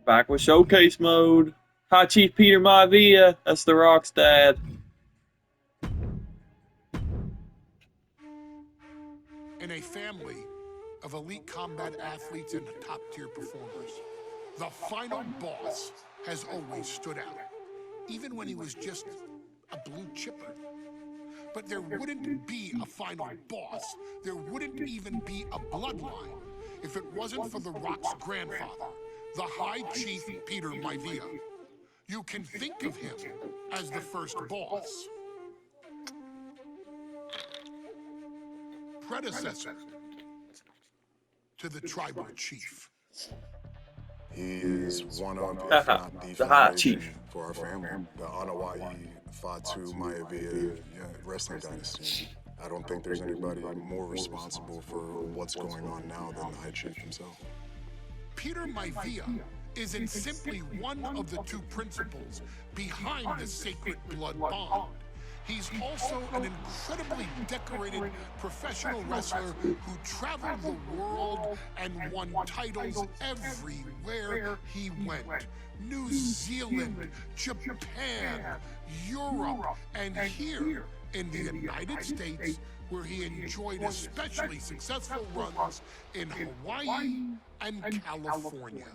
Back with showcase mode. Hi, Chief Peter Maivia. That's the Rock's dad. In a family of elite combat athletes and top-tier performers, the final boss has always stood out, even when he was just a blue chipper. But there wouldn't be a final boss, there wouldn't even be a bloodline, if it wasn't for The Rock's grandfather, the High Chief Peter Maivia. You can think of him as the first boss. Predecessor to the tribal chief. He is one of, if not the foundation for our family. The Anawa'i Fatu Maivia wrestling dynasty. I don't think there's anybody more responsible for what's going on now than the High Chief himself. Peter Maivia isn't simply one of the two principals behind the Sacred Blood Bond. He's also an incredibly decorated professional wrestler who traveled the world and won titles everywhere he went. New Zealand, Japan, Europe, and here in the United States, where he enjoyed especially successful runs in Hawaii and California.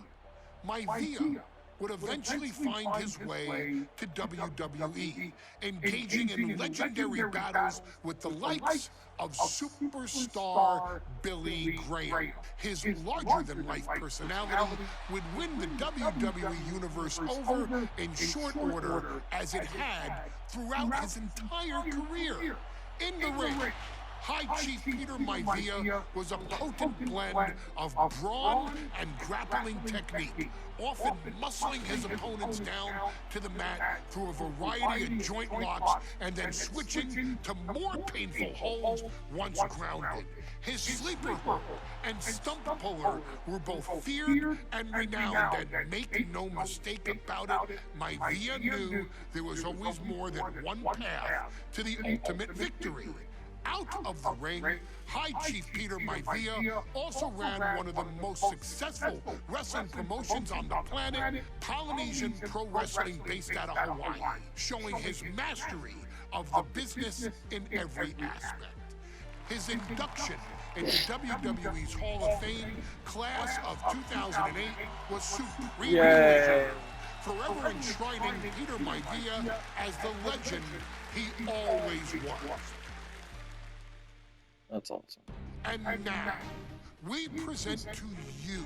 Maivia would eventually find his way to WWE, engaging in legendary battles with the likes of superstar Billy Graham. His larger-than-life personality would win the WWE Universe over in short order, as it had throughout his entire career. In the ring, High Chief Peter Maivia was a potent blend of brawn and grappling technique, often muscling his opponents down to the mat through a variety of joint locks and then switching to more painful holds once grounded. His sleeper hold and stump puller were both feared and renowned, and make no mistake about it, Maivia knew there was always more than one path to the ultimate victory. Out of the ring, High Chief Peter Maivia also ran one of the most successful wrestling promotions on the planet, Polynesian Pro Wrestling, based out of Hawaii, showing his mastery of the business in every aspect. His induction into WWE's Hall of Fame class of 2008 was supremely legendary, forever enshrining Peter Maivia as the legend he always was. That's awesome. And now, we present to you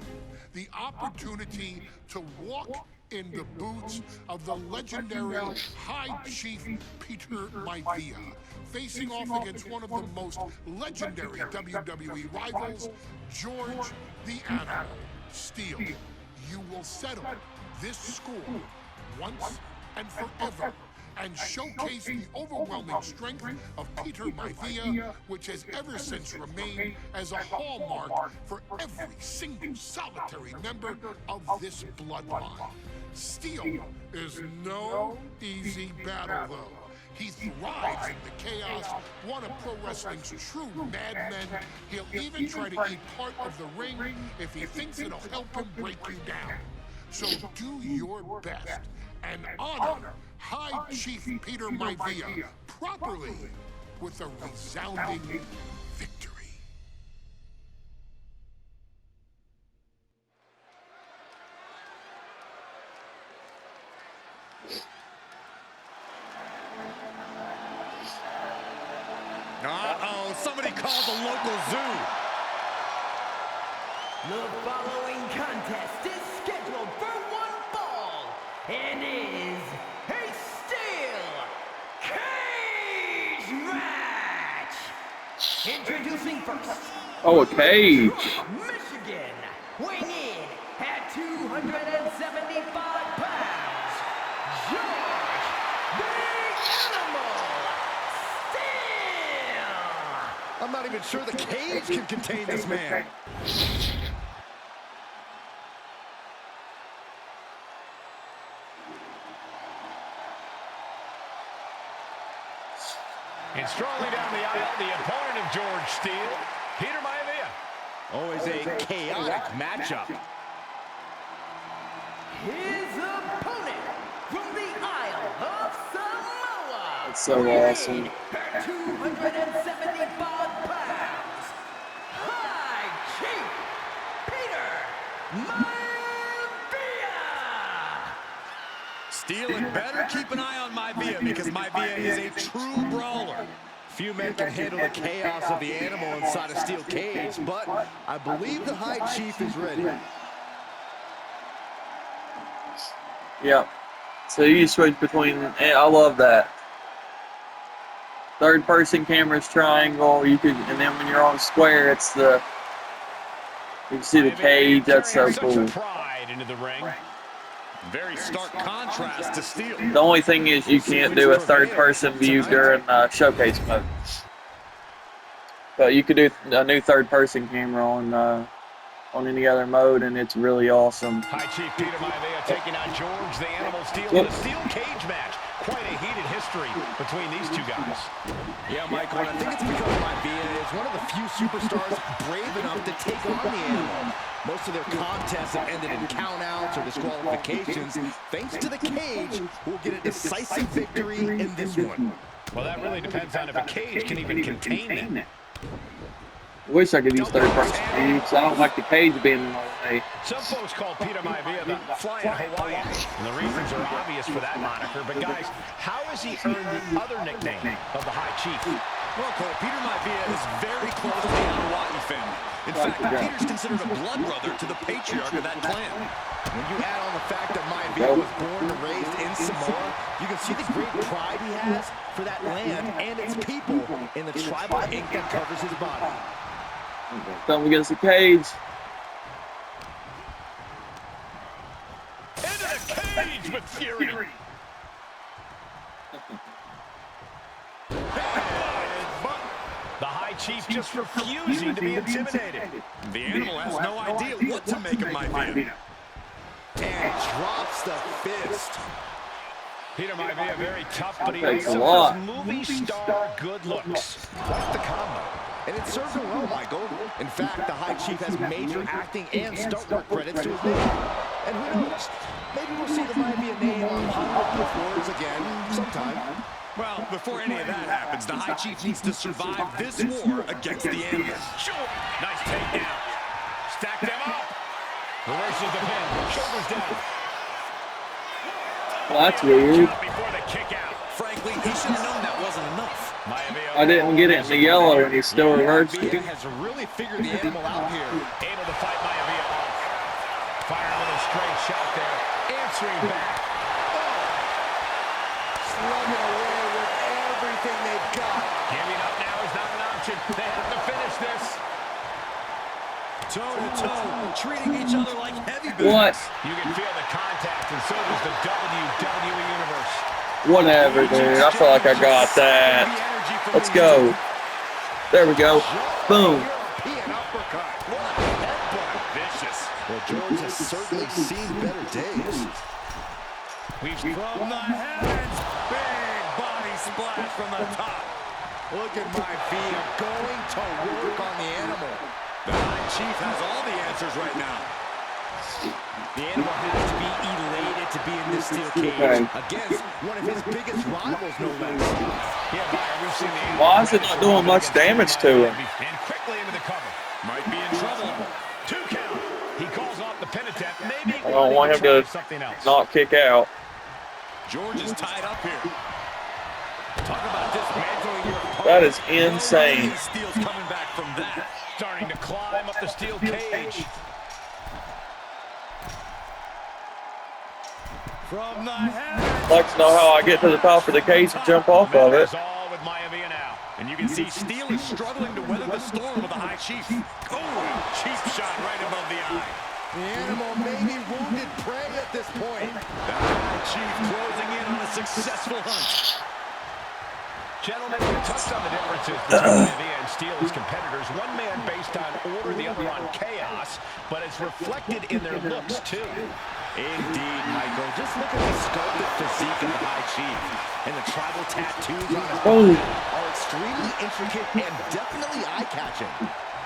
the opportunity to walk in the boots of the legendary High Chief Peter Maivia, facing off against one of the most legendary WWE rivals, George the Animal Steele. You will settle this score once and forever, and showcase the overwhelming strength of Peter Maivia, which has ever since remained as a hallmark for every single solitary member of this bloodline. Steele is no easy battle, though. He thrives in the chaos, one of pro wrestling's true madmen. He'll even try to eat part of the ring if he thinks it'll help him break you down. So do your best and honor High Chief Peter Maivia properly with a resounding victory. Uh-oh, somebody called the local zoo. The following contest is scheduled for one fall and is a steel cage match. Introducing first. Oh, a cage. Michigan, weighing in at 275 pounds, George the Animal Steele. I'm not even sure the cage can contain this man. And strolling down the aisle, the opponent of George Steele, Peter Maivia. Always a chaotic matchup. his opponent from the Isle of Samoa. That's so awesome. At 275 pounds, High Chief Peter Maivia. Steel had better keep an eye on Maivia because Maivia is a true brawler. Few men can handle the chaos of the animal inside a steel cage, but I believe the High Chief is ready. Yep. So you switch between, I love that. Third person camera's triangle, you could, and then when you're on square, it's the, you can see the cage, that's so cool. Pride into the ring. Very stark contrast to Steel. The only thing is you can't do a third person view during showcase mode. But you could do a new third person camera on any other mode, and it's really awesome. High Chief Peter Maivia taking on George the Animal Steel in a steel cage match. Quite a heated history between these two guys. Yeah, Michael, and I think it's because Maivia is one of the few superstars brave enough to take on the animal. Most of their contests have ended in countouts or disqualifications. Thanks to the cage, we'll get a decisive victory in this one. Well, that really depends on if a cage can even contain them. I wish I could use third person view, because I don't like the cage being in my way. Some folks call Peter Maivia the Flying Hawaiian, and the reasons are obvious for that moniker. But guys, how has he earned the other nickname of the High Chief? Well, Cole, Peter Maivia is very close to the Hawaii family. In fact, Peter's considered a blood brother to the patriarch of that clan. When you add on the fact that Maivia was born and raised in Samoa, you can see the great pride he has for that land and its people in the tribal ink that covers his body. Thumb against the cage. Into the cage with fury. The High Chief just refusing to be intimidated. The animal has no idea what to make of Maivia. And drops the fist. Peter Maivia very tough, but he Takes also a lot. has movie star good looks. Quite the combo. And it serves him well, Michael. In fact, the High Chief has major acting and stunt work credits to his name. And who knows? Maybe we'll see the Maivia name on Hollywood floors again sometime. Well, before any of that happens, the High Chief needs to survive this war against the animal. Sure. Nice takedown. Stack them up. Reverses the pin. Shoulders down. Well, that's weird. Before the kick out. Frankly, he should have known that wasn't enough. I didn't get it in the yellow, and he still reversed Maivia it. has really figured the animal out here. Able to fight Maivia off. Firing with a straight shot there. Answering back. Slugging away with everything they've got. Giving up now is not an option. They have to finish this. Toe-to-toe, treating each other like heavy What? business. You can feel the contact, and so does the WWE Universe. Whatever, dude. I feel like I got that. Let's go. There we go. Boom. European uppercut. What a headbutt. Vicious. Well, George has certainly seen better days. We've From the heavens, big body splash from the top. Look at Maivia going to work on the animal. The High Chief has all the answers right now. The animal has to be elated to be in this steel cage against one of his biggest rivals, no less. Yeah, Byron, we've seen the Why is it not doing much damage to him? And quickly into the cover. Might be in trouble. 2 count. He calls off the pin attempt. Maybe I don't want him to something else. not kick out. George is tied up here. Talk about dismantling your opponent. That is insane. Steel's coming back from that. Starting to climb up the steel cage. From the heavens. I'd like to know how I get to the top of the cage and jump off of it. That's all with Maivia now. And you can see Steel is struggling to weather the storm with the High Chief. Oh, cheap shot right above the eye. The animal may be wounded prey at this point. The High Chief closing in on a successful hunt. Gentlemen, we touched on the differences between Maivia and Steel as competitors. One man based on order, the other on chaos, but it's reflected in their looks, too. Indeed, Michael. Just look at the sculpted physique of the High Chief. And the tribal tattoos on his body are extremely intricate and definitely eye-catching.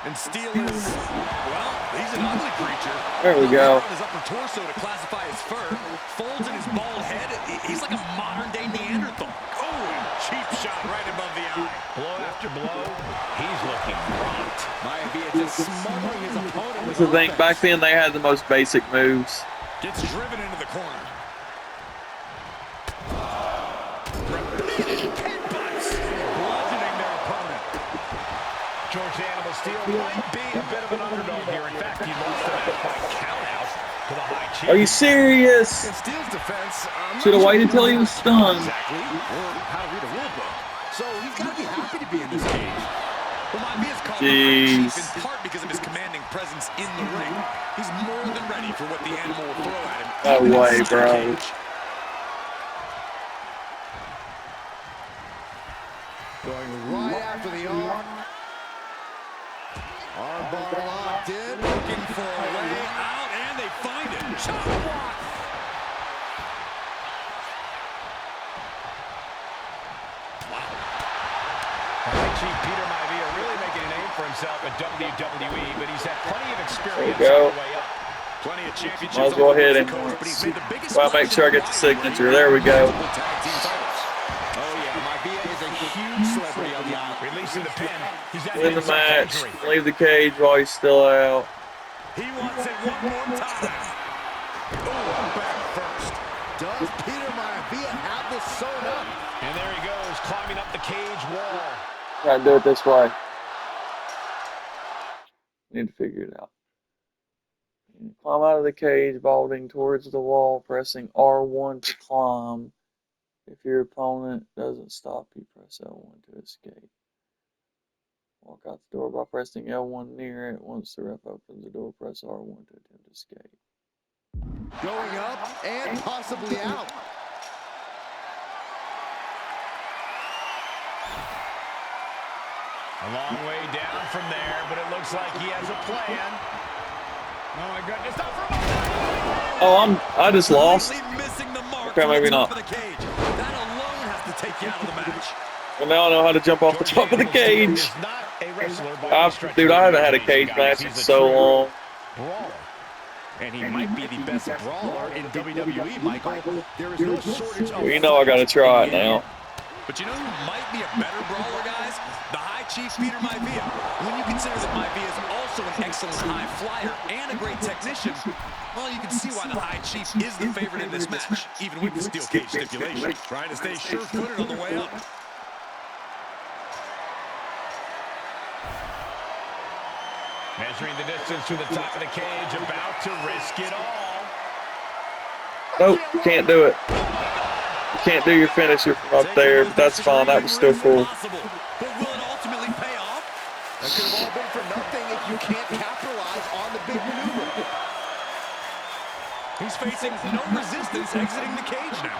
And Steel is, well, he's an ugly creature. There we go. On his upper torso to classify his fur, folds in his bald head. He's like a modern-day Neanderthal. Oh, cheap shot right above the eye. Blow after blow, he's looking rocked. Maivia just smothering his opponent with That's the thing. offense. Back then, they had the most basic moves. Gets driven into the corner. Repeated headbutts, bludgeoning their opponent. George the Animal Steel might be a bit of an underdog here. In fact, he lost the match by count out to the High Chief. Are you serious? In Steel's defense, Should have waited till he was stunned. exactly, or how to read a rule book. So he's got to be happy to be in this cage. Well, Maivia's called the High Chief in part because of his commanding presence in the ring. He's more than ready for what the animal will throw at him. No even way, inside the bro. cage. Going right after the arm. Armbar locked in, looking for a way out, and they find it. Chop block. The High Chief Peter Maivia really making a name for himself at WWE, but he's had plenty of experience There we go. on the way up. Plenty of championships. Might as well hit him. But he's made the biggest Well, make sure I get the signature. There we go. Oh yeah, Maivia is a huge celebrity on the island. Releasing the pin. He's at Win the insult match. injury. Leave the cage while he's still out. He wants it one more time. Oh, back first. Does Peter Maivia have this sewn up? And there he goes, climbing up the cage wall. Gotta do it this way. Need to figure it out. Climb out of the cage, vaulting towards the wall, pressing R1 to climb. If your opponent doesn't stop, you press L1 to escape. Walk out the door by pressing L1 near it. Once the ref opens the door, press R1 to attempt escape. Going up and possibly out. A long way down from there, but it looks like he has a plan. Oh my goodness, not for a moment. Oh, I just lost. Missing the mark Okay, maybe not. of the cage. That alone has to take you out of the match. Well, now I know how to jump off the top of the cage. Is not a wrestler by any stretch Dude, of I the haven't had a imagination, cage guys. match in He's a so true long. brawler. And he might be the best brawler in WWE, Michael. There is no shortage of... Well, you know I gotta try it now. But you know who might be a better brawler, guys? The High Chief Peter Maivia. When you consider that Maivia is also an excellent high flyer and a great technician, well, you can see why the High Chief is the favorite in this match, even with the steel cage stipulation. Trying to stay sure-footed on the way up. Measuring the distance to the top of the cage, about to risk it all. Nope, can't do it. You can't do your finisher from up there, but that's fine. That was still cool. But will it ultimately pay off? That could have all been for nothing if you can't capitalize on the big maneuver. He's facing no resistance exiting the cage now.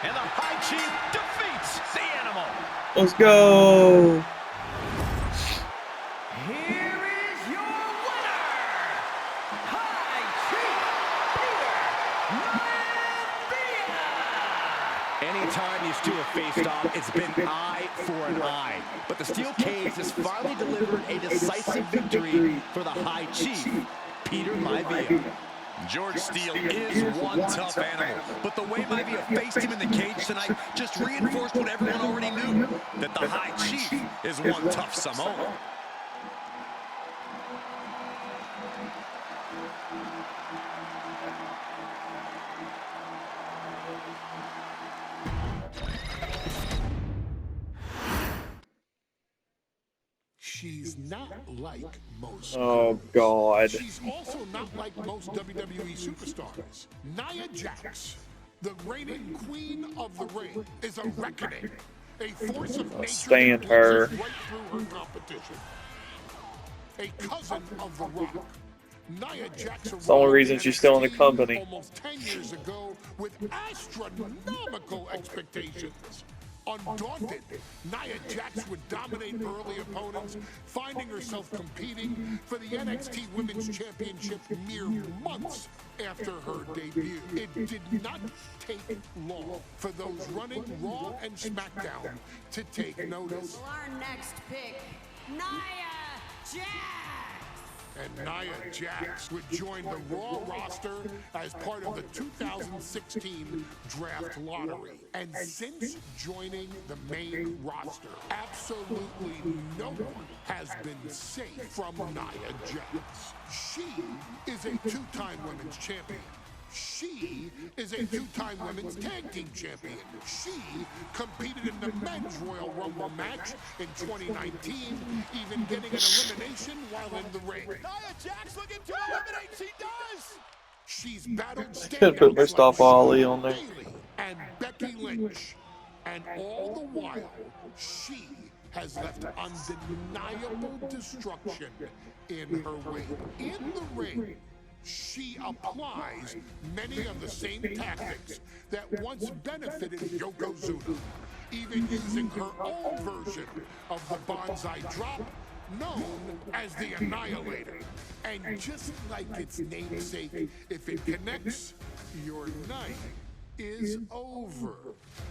And the High Chief defeats the animal. Let's go. Here is your winner, High Chief Peter Maivia. Anytime these two have faced off, it's been eye for an eye. But the steel cage has finally delivered a decisive victory for the High Chief, Peter Maivia. George Steele is one tough animal, but the way Maivia faced him in the cage tonight just reinforced what everyone already knew, that the High Chief is one tough Samoan. She's not like most. Oh, God. She's also not like most WWE superstars. Nia Jax, the reigning queen of the ring, is a reckoning. A force of nature stand that her. pushes right through her competition. A cousin of The Rock. Nia Jax It's the only reason she's still in the company. almost 10 years ago with astronomical expectations. Undaunted, Nia Jax would dominate early opponents, finding herself competing for the NXT Women's Championship mere months after her debut. It did not take long for those running Raw and SmackDown to take notice. Well, our next pick, Nia Jax. And Nia Jax would join the Raw roster as part of the 2016 draft lottery. And since joining the main roster, absolutely no one has been safe from Nia Jax. She is a two-time women's champion. She is a two-time women's tag team champion. She competed in the men's Royal Rumble match in 2019, even getting an elimination while in the ring. Nia Jax looking to eliminate. She does. She's battled Could put standouts Mustafa like Ali Charlotte on there. Bayley and Becky Lynch. And all the while, she has left undeniable destruction in her wake. In the ring, she applies many of the same tactics that once benefited Yokozuna, even using her own version of the bonsai drop, known as the Annihilator. And just like its namesake, if it connects, your night is over.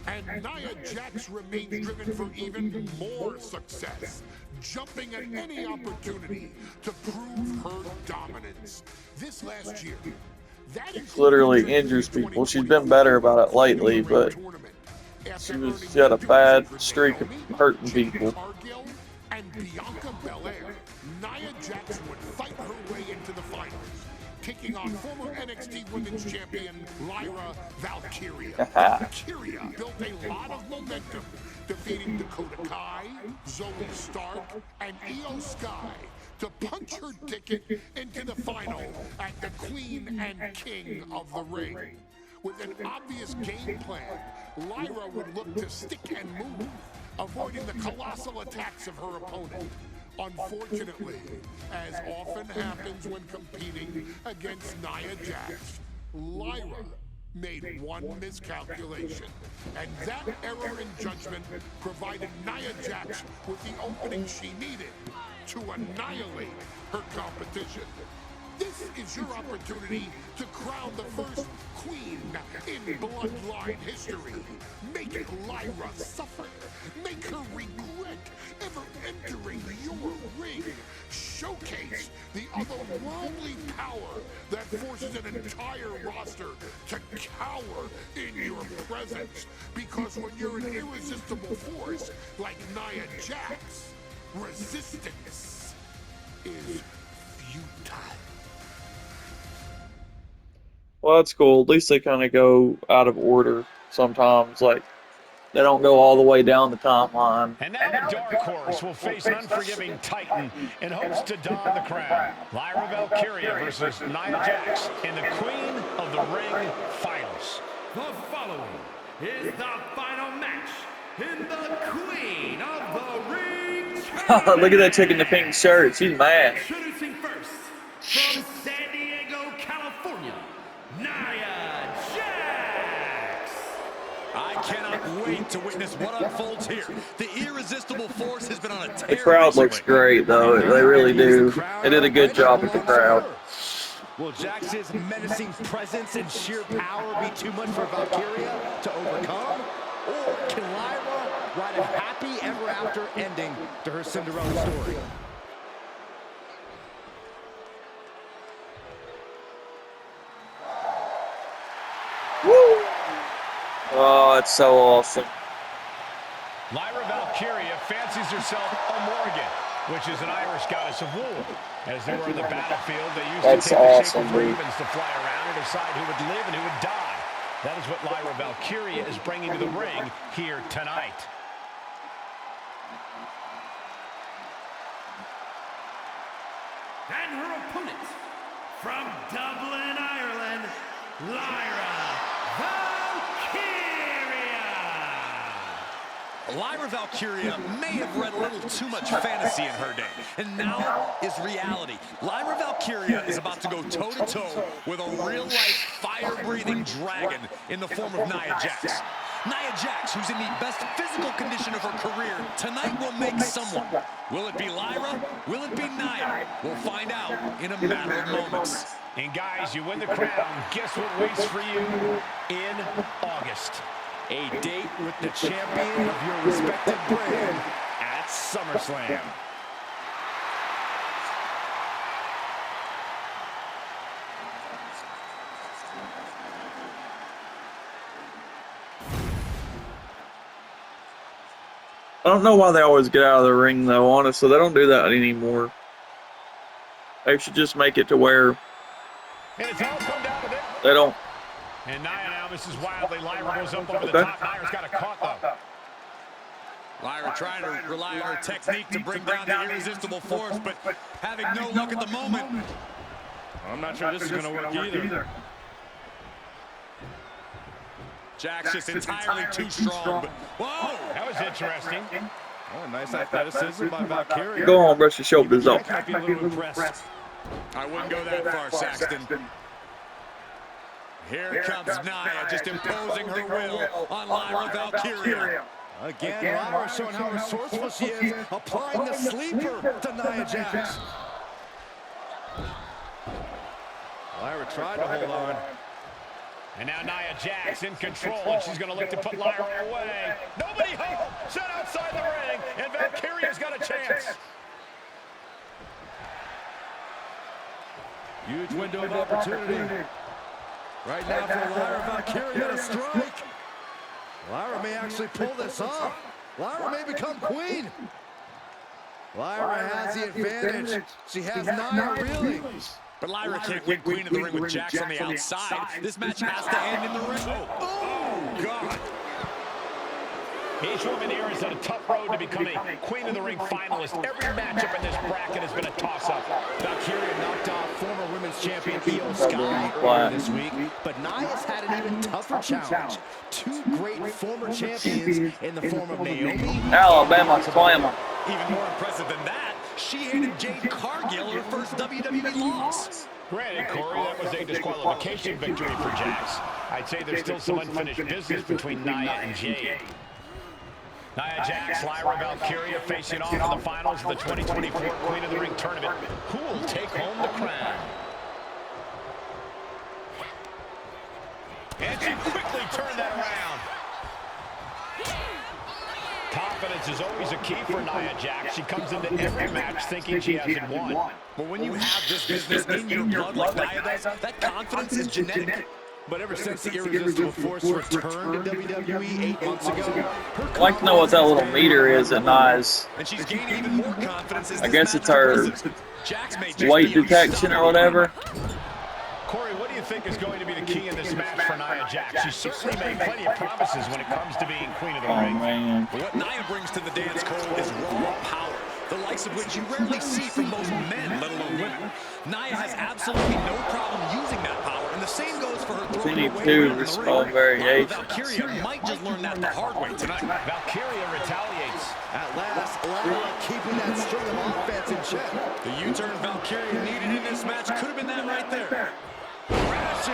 And Nia Jax remains driven for even more success, jumping at any opportunity to prove her dominance. This last year, that Literally injures people. She's been better about it lately, but she had a bad streak of hurting people. And Bianca Belair, Nia Jax would fight her way into the finals, taking on former NXT Women's Champion Lyra Valkyria. Valkyria built a lot of momentum, defeating Dakota Kai, Zoe Stark, and Io Sky to punch her ticket into the final at the Queen and King of the Ring. With an obvious game plan, Lyra would look to stick and move, avoiding the colossal attacks of her opponent. Unfortunately, as often happens when competing against Nia Jax, Lyra made one miscalculation, and that error in judgment provided Nia Jax with the opening she needed to annihilate her competition. This is your opportunity to crown the first queen in Bloodline history. Make Lyra suffer. Make her regret ever entering your ring. Showcase the otherworldly power that forces an entire roster to cower in your presence. Because when you're an irresistible force like Nia Jax, resistance is futile. Well, that's cool. At least they kind of go out of order sometimes. Like, they don't go all the way down the timeline. And now the Dark Horse will face an unforgiving Titan in hopes to don the crown. Lyra Valkyria versus Nia Jax in the Queen of the Ring Finals. The following is the final match in the Queen of the Ring tournament. Look at that chick in the pink shirt. She's mad. Introducing first, from San Diego, California, Nia Jax. I cannot wait to witness what unfolds here. The irresistible force has been on a tear. The crowd looks great, though. They really do. They did a good job with the crowd. Will Jax's menacing presence and sheer power be too much for Valkyria to overcome? Or can Lyra write a happy ever after ending to her Cinderella story? Woo! Oh, it's so awesome. Lyra Valkyria fancies herself a Morgan, which is an Irish goddess of war. As they were on the battlefield, they used That's to take the awesome, shape of dude. ravens to fly around and decide who would live and who would die. That is what Lyra Valkyria is bringing to the ring here tonight. And her opponent, from Dublin, Ireland, Lyra Valkyria. Lyra Valkyria may have read a little too much fantasy in her day, and now is reality. Lyra Valkyria is about to go toe-to-toe with a real-life, fire-breathing dragon in the form of Nia Jax. Nia Jax, who's in the best physical condition of her career, tonight will make someone. Will it be Lyra? Will it be Nia? We'll find out in a matter of moments. And guys, you win the crown. Guess what waits for you in August? A date with the champion of your respective brand at SummerSlam. I don't know why they always get out of the ring, though. Honestly, they don't do that anymore. They should just make it to where And it's all come down to this. they don't. And Nia now misses wildly. Lyra goes up over the top. Nia's got a caught, though. Lyra trying to rely on her technique to bring down the irresistible force, but having no luck at the moment. I'm not sure this is going to work either. Jax just entirely too strong. But, whoa! That was interesting. Oh, nice athleticism by Valkyria. Go on, brush your shoulders off. Might be a little impressed. I wouldn't go that far, Saxton. Here comes Nia, just imposing her will on Lyra Valkyria. Again, Lyra showing how resourceful she is, applying the sleeper to Nia Jax. Lyra tried to hold on. And now Nia Jax in control, and she's going to look to put Lyra away. Nobody home! Set outside the ring, and Valkyria's got a chance. Huge window of opportunity. Right now for Lyra Valkyria to strike. Lyra may actually pull this off. Lyra may become queen. Lyra has the advantage. She has Nia reeling. But Lyra can't win Queen of the Ring with Jax on the outside. This match has to end in the ring. Oh, God. Each woman here is on a tough road to becoming Queen of the Ring finalist. Every matchup in this bracket has been a toss-up. Valkyria knocked off former women's champion Io Sky earlier this week, but Nia's had an even tougher challenge. Two great former champions in the form of Naomi. Alabama, Alabama. Even more impressive than that, she handed Jade Cargill her first WWE loss. Granted, Corey, that was a disqualification victory for Jax. I'd say there's still some unfinished business between Nia and Jade. Nia Jax, Lyra Valkyria facing off in the finals of the 2024 Queen of the Ring tournament. Who will take home the crown? And she quickly turned that around. Confidence is always a key for Nia Jax. She comes into every match thinking she hasn't won. But when you have this business in your blood like Nia does, that confidence is genetic. But ever since the irresistible force returned to WWE 8 months ago, I'd like to know what that little meter is at Nia's. and she's gaining even more confidence as I guess it's her Jax may just weight be detection or whatever. Corey, what do you think is going to be the key in this match for Nia Jax? She certainly made plenty of promises when it comes to being Queen of the Oh, Ring. man. What Nia brings to the dance, Cole, is raw power, the likes of which you rarely see from most men, let alone women. Nia has absolutely no problem using that power, and the same goes for her throwing Any away two around the small ring. variations. Valkyria might just learn that the hard way tonight. Valkyria retaliates. At last, Lyra keeping that string of offense in check. The U-turn Valkyria needed in this match could have been that right there.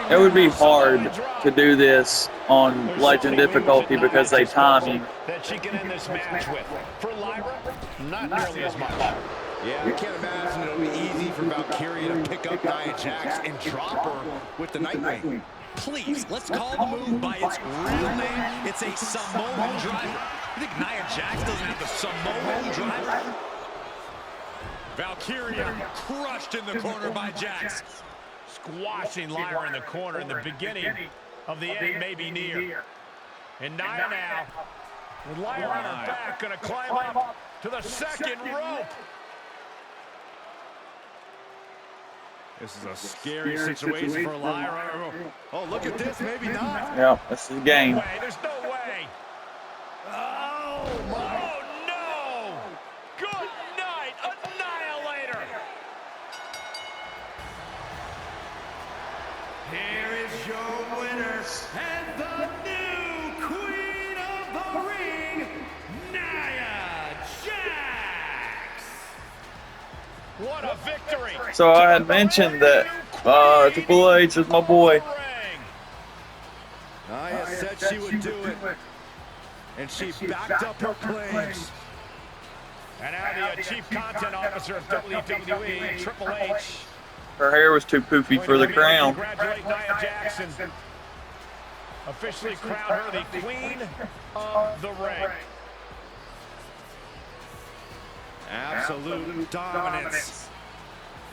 It would be hard to do this on Legend difficulty because they time you. That she can end this match with. For Lyra, not nearly as much. Yeah, I can't imagine it'll be easy for Valkyria to pick up Nia Jax and drop her with the Nightwing. Please, let's call the move by its real name. It's a Samoan driver. You think Nia Jax doesn't have the Samoan driver? Valkyria crushed in the corner by Jax. Squashing Lyra in the corner, and the beginning of the end may be near. And Nia now, with Lyra on her back, going to climb up to the second rope. This is a scary situation for Lyra. Oh, look at this. Maybe not. Yeah, this is the game. No way, there's no way. Oh, no. Good night, Annihilator. Here is your winner and the new Queen of the Ring, Nia Jax. What a victory. So I had mentioned that Triple H is my boy. Nia said she would do it. And she backed up her claims. And now the Chief Content Officer of WWE, Triple H. Her hair was too poofy for the crown. Congratulate Nia Jackson. Officially crown her the Queen of the Ring. Absolute dominance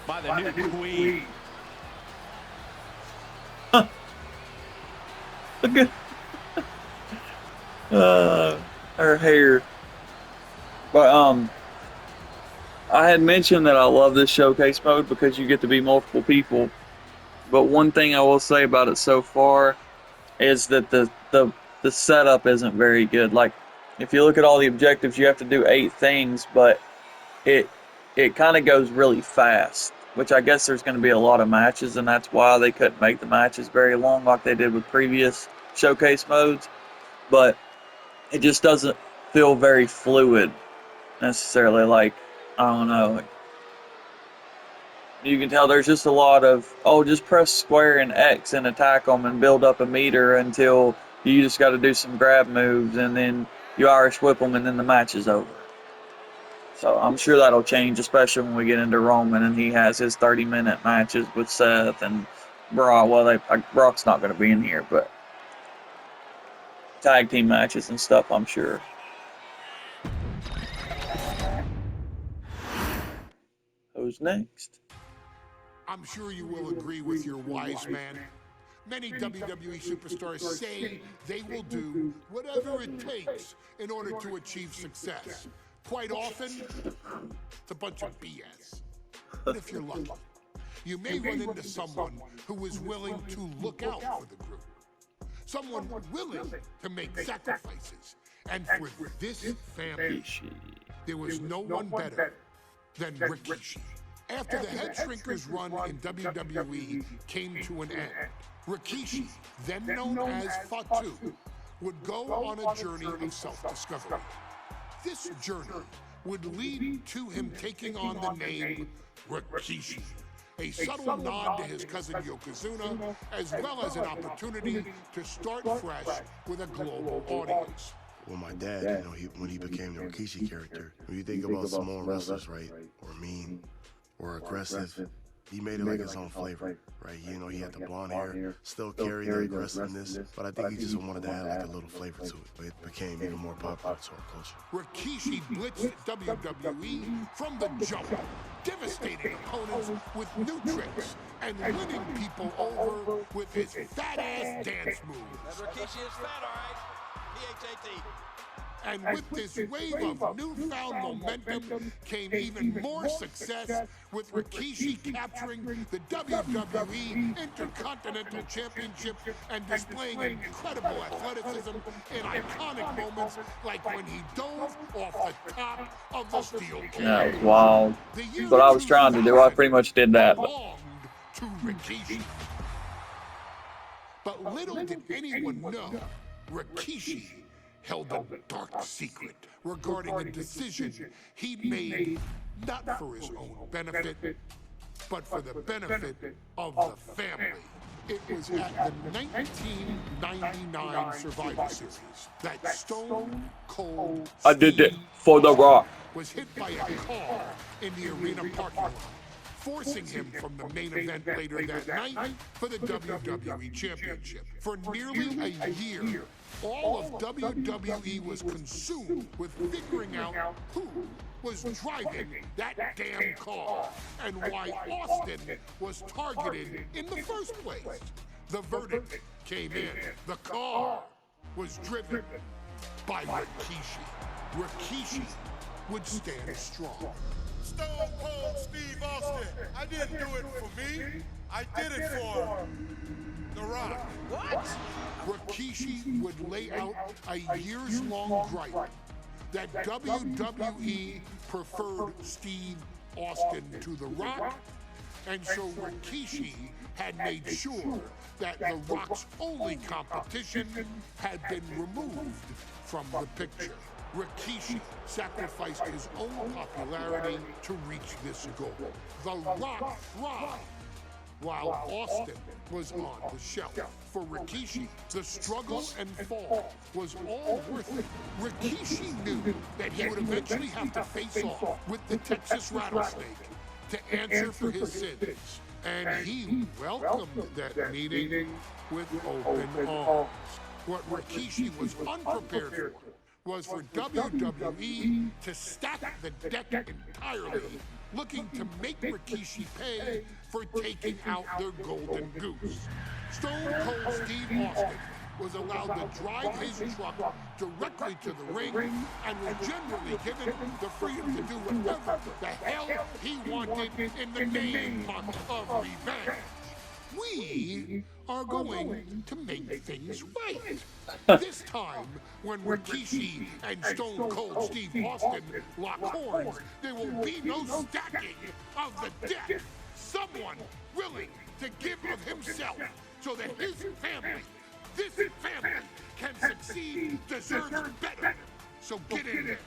by the new queen. Look at her hair. But I had mentioned that I love this showcase mode because you get to be multiple people. But one thing I will say about it so far is that the setup isn't very good. Like, if you look at all the objectives, you have to do 8 things, but it kind of goes really fast, which I guess there's going to be a lot of matches, and that's why they couldn't make the matches very long like they did with previous showcase modes. But it just doesn't feel very fluid necessarily. Like, I don't know. You can tell there's just a lot of, oh, just press square and X and attack them and build up a meter until you just got to do some grab moves, and then you Irish whip them, and then the match is over. So I'm sure that'll change, especially when we get into Roman and he has his 30-minute matches with Seth and Brock. Well, Brock's not going to be in here, but tag team matches and stuff, I'm sure. Who's next? I'm sure you will agree with your wise man. Many WWE superstars say they will do whatever it takes in order to achieve success. Quite often, it's a bunch of BS. But if you're lucky, you may run into someone who is willing to look out for the group. Someone willing to make sacrifices. And for this family, there was no one better than Rikishi. After the Head Shrinkers run in WWE came to an end, Rikishi, then known as Fatu, would go on a journey of self-discovery. This journey would lead to him taking on the name Rikishi, a subtle nod to his cousin Yokozuna, as well as an opportunity to start fresh with a global audience. Well, my dad, when he became the Rikishi character, when you think about Samoan wrestlers, right, or mean, or aggressive, he made it like his own flavor, right? He had the blonde hair, still carried the aggressiveness, but I think he just wanted to add like a little flavor to it. But it became even more popular to our culture. Rikishi blitzed WWE from the jump, devastating opponents with new tricks and winning people over with his fat-ass dance moves. Rikishi is fat, all right. P-H-A-T. And with this wave of newfound momentum came even more success, with Rikishi capturing the WWE Intercontinental Championship and displaying incredible athleticism in iconic moments like when he dove off the top of the steel cage. That was wild. That's what I was trying to do. I pretty much did that. Belonged to Rikishi. But little did anyone know, Rikishi held a dark secret regarding a decision he made not for his own benefit, but for the benefit of the family. It was at the 1999 Survivor Series that Stone Cold I did it for The Rock. was hit by a car in the arena parking lot, forcing him from the main event later that night for the WWE Championship. For nearly a year, all of WWE was consumed with figuring out who was driving that damn car and why Austin was targeted in the first place. The verdict came in. The car was driven by Rikishi. Rikishi would stand strong. Stone Cold Steve Austin. I didn't do it for me. I did it for The Rock. What? Rikishi would lay out a years-long gripe that WWE preferred Steve Austin to The Rock, and so Rikishi had made sure that The Rock's only competition had been removed from the picture. Rikishi sacrificed his own popularity to reach this goal. The Rock thrived while Austin was on the shelf. For Rikishi, the struggle and fall was all worth it. Rikishi knew that he would eventually have to face off with the Texas Rattlesnake to answer for his sins. And he welcomed that meeting with open arms. What Rikishi was unprepared for was for WWE to stack the deck entirely, looking to make Rikishi pay for taking out their golden goose. Stone Cold Steve Austin was allowed to drive his truck directly to the ring and was generally given the freedom to do whatever the hell he wanted in the name of revenge. We are going to make things right. This time, when Rikishi and Stone Cold Steve Austin lock horns, there will be no stacking of the deck. Someone willing to give of himself so that his family, this family, can succeed, deserves better. So get in there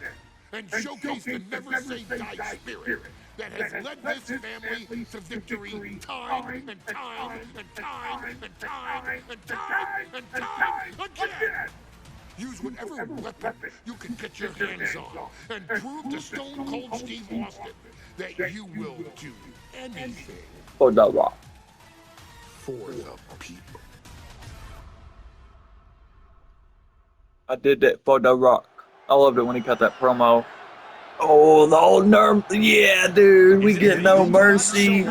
and showcase the never say die spirit that has led this family to victory time and time and time and time and time and time again. Use whatever weapon you can get your hands on and prove to Stone Cold Steve Austin that you will do anything For the Rock. for the people. I did that for the Rock. I loved it when he cut that promo. Oh, the old nerve. Yeah, dude. We get no mercy.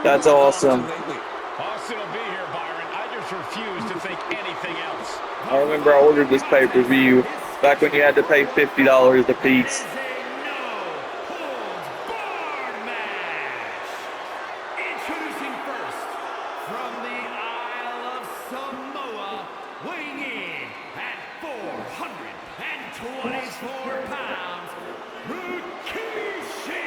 That's awesome. Austin will be here, Byron. I just refuse to think anything else. I remember I ordered this pay-per-view back when you had to pay $50 a piece. Introducing first, from the Isle of Samoa, weighing in at 424 pounds, Rikishi!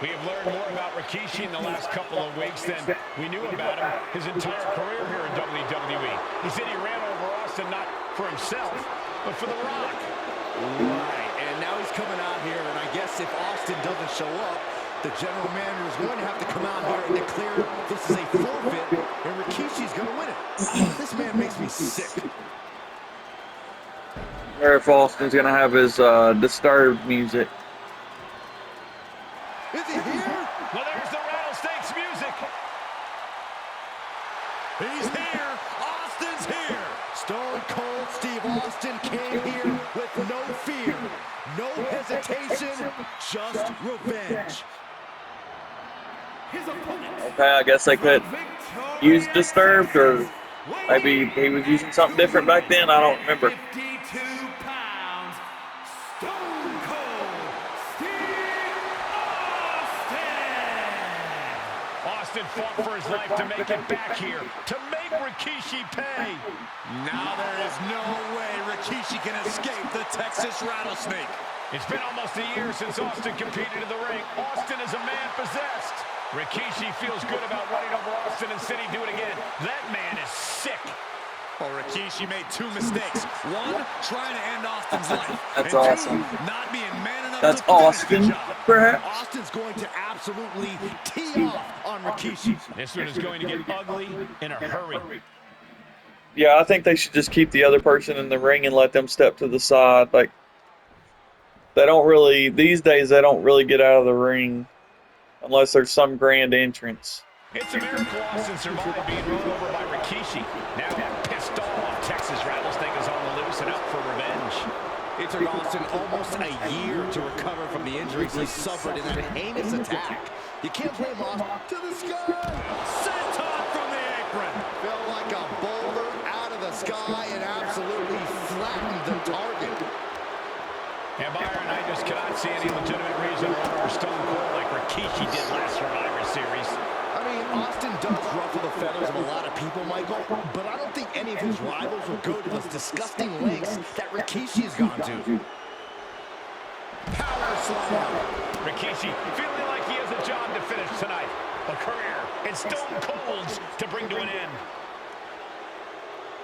We have learned more about Rikishi in the last couple of weeks than we knew about him his entire career here in WWE. He said he ran over Austin not for himself, but for The Rock. Right, and now he's coming out here, and I guess if Austin doesn't show up, the general manager is going to have to come out here and declare this is a forfeit, and Rikishi's going to win it. This man makes me sick. Or if Austin's going to have his Disturbed music. Is he here? Well, there's the Rattlesnakes music. He's here. Austin's here. Stone Cold Steve Austin came here with no fear, no hesitation, just revenge. Okay, I guess they could use Disturbed, or maybe he was using something different back then. I don't remember. 52 pounds, Stone Cold Steve Austin! Austin fought for his life to make it back here, to make Rikishi pay. Now there is no way Rikishi can escape the Texas Rattlesnake. It's been almost a year since Austin competed in the ring. Austin is a man possessed. Rikishi feels good about running over Austin and said he'd do it again. That man is sick. Well, Rikishi made two mistakes. One, trying to end Austin's life. That's and awesome. Two, not being man enough That's to finish Austin, the job. perhaps? Austin's going to absolutely tee off on Rikishi. This one is going to get ugly in a hurry. Yeah, I think they should just keep the other person in the ring and let them step to the side. Like, they don't really, these days, they don't really get out of the ring unless there's some grand entrance. It's a miracle Austin survived being run over by Rikishi. Now pissed off, Texas Rattlesnake is on the loose and out for revenge. It took Austin almost a year to recover from the injuries he suffered in that heinous attack. You can't blame Austin. To the sky! Senton from the apron! Felt like a boulder out of the sky and absolutely flattened the target. And Byron, I just cannot see any legitimate reason to run over Stone Cold like Rikishi did last Survivor Series. I mean, Austin does ruffle the feathers of a lot of people, Michael, but I don't think any of his rivals will go to those disgusting lengths that Rikishi's gone to. Power slam. Rikishi feeling like he has a job to finish tonight. A career in Stone Cold's to bring to an end.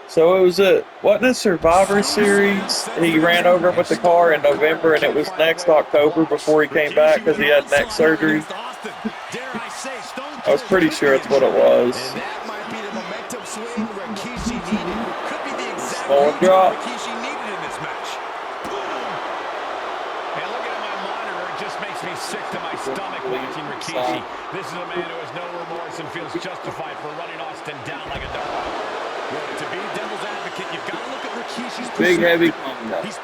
So it was wasn't a Survivor Series? He ran over him with the car in November, and it was next October before he came back because he had neck surgery. Dare I say, Stone I was pretty sure that's what it was. And that might be the momentum swing Rikishi needed. Could be the exact Small reason drop. Rikishi needed in this match. And looking at my monitor, it just makes me sick to my stomach watching Rikishi. This is a man who has no remorse and feels justified for running Austin down like a dog. Well, to be devil's advocate, you've got to look at Rikishi's Big heavy perspective. combo. He's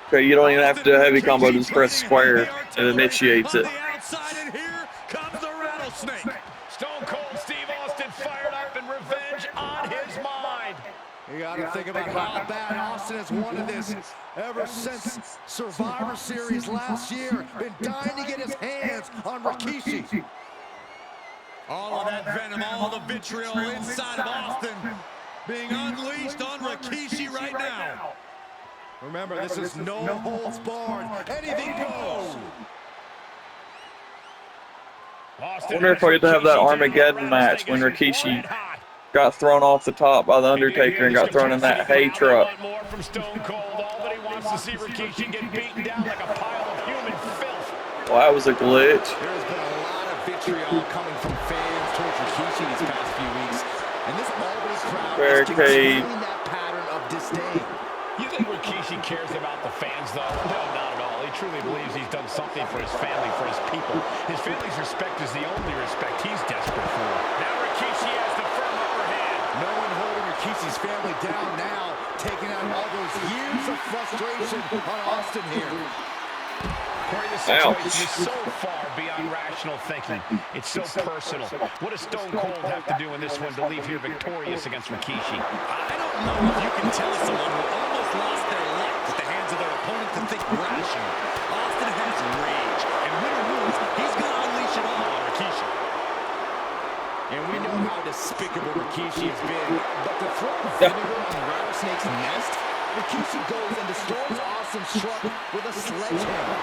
Okay, you don't even have to do a heavy combo, just press square and it initiates it. on the outside, and here comes the rattlesnake. Stone Cold Steve Austin fired up and revenge on his mind. You got to think about how bad Austin has wanted this ever since Survivor Series last year. Been dying to get his hands on Rikishi. All of that venom, all the vitriol inside of Austin being unleashed on Rikishi right now. Remember, this is no holds barred. Anything goes. I wonder if I get to have that Armageddon match when Rikishi got thrown off the top by the Undertaker and got thrown in that hay truck. More from Stone Cold. All that he wants to see Rikishi get beaten down like a pile of human filth. Well, that was a glitch. There's been a lot of vitriol coming from fans towards Rikishi these past few weeks, and this Albany crowd is continuing that pattern of disdain. You think Rikishi cares about the fans, though? No, not at all. He truly believes he's done something for his family, for his people. His family's respect is the only respect he's desperate for. Now Rikishi has the firm upper hand. No one holding Rikishi's family down now, taking out all those years of frustration on Austin here. Corey, this situation is so far beyond rational thinking. It's so personal. What does Stone Cold have to do in this one to leave here victorious against Rikishi? I don't know if you can tell someone who almost lost their life at the hands of their opponent to think rational. Austin has rage, and win or lose, he's going to unleash it all on Rikishi. And we know how despicable Rikishi has been, but to throw vinegar on the rattlesnake's nest, Rikishi goes and destroys Austin's truck with a sledgehammer.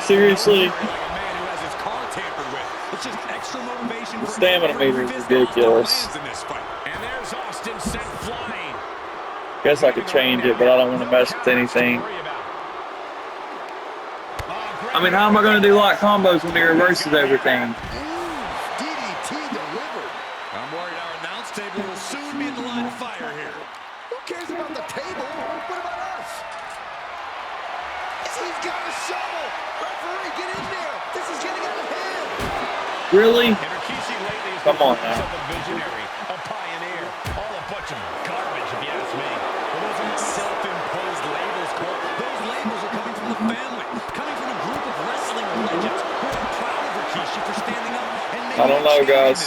Seriously? Like a man who has his car tampered with. It's just extra motivation for Stamina meter is ridiculous. in this fight. And there's Austin sent flying. Guess I could change it, but I don't want to mess with anything. I mean, how am I going to do lock combos when he reverses everything? DDT delivered. I'm worried our announce table will soon be in the line of fire here. Who cares about the table? What about us? He's got a shovel. Referee, get in there. This is getting out of hand. Really? Come on now. now. A visionary, a pioneer, all a bunch of garbage, if you ask me. Well, those aren't self-imposed labels, Cole. Those labels are coming from the family, coming from a group of wrestling legends who are proud of Rikishi for standing up and making I don't know, guys.